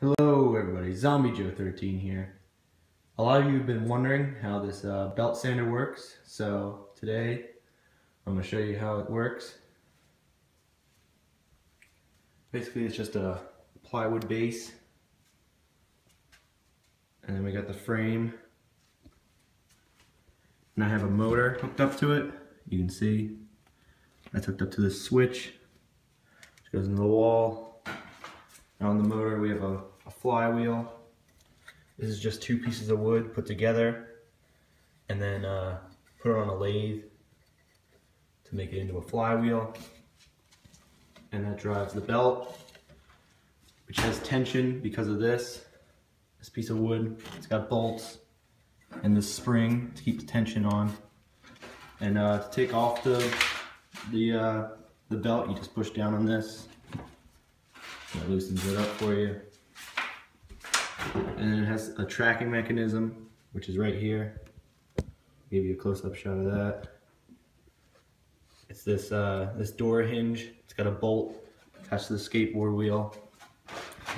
Hello everybody, Zombie Joe 13 here. A lot of you have been wondering how this belt sander works, so today I'm going to show you how it works. Basically it's just a plywood base, and then we got the frame, and I have a motor hooked up to it. You can see that's hooked up to the switch, which goes into the wall. And on the motor we have a flywheel. This is just two pieces of wood put together and then put it on a lathe to make it into a flywheel, and that drives the belt, which has tension because of this piece of wood. It's got bolts and this spring to keep the tension on. And to take off the belt, you just push down on this. That loosens it up for you. And it has a tracking mechanism, which is right here. Give you a close-up shot of that. It's this door hinge. It's got a bolt attached to the skateboard wheel,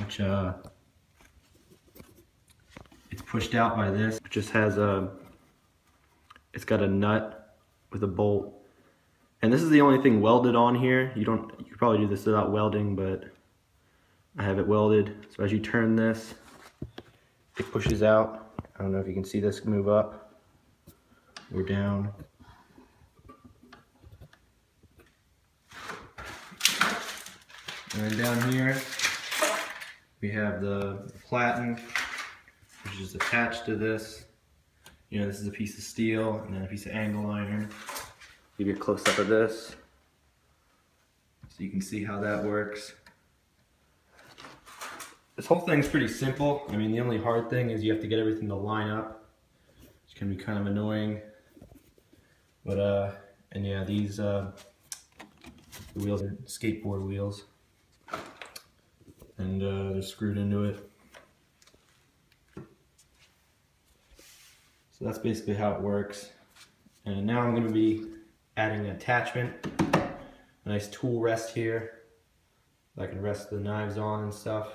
which it's pushed out by this. It just has it's got a nut with a bolt, and this is the only thing welded on here. You could probably do this without welding, but I have it welded. So as you turn this, it pushes out. I don't know if you can see this move up or down. And then down here we have the platen, which is attached to this. You know, this is a piece of steel and then a piece of angle iron. Give you a close up of this so you can see how that works. This whole thing's pretty simple. I mean, the only hard thing is you have to get everything to line up, which can be kind of annoying. But and yeah, these the wheels are skateboard wheels, and they're screwed into it. So that's basically how it works. And now I'm going to be adding an attachment, a nice tool rest here that I can rest the knives on and stuff.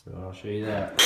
So I'll show you that.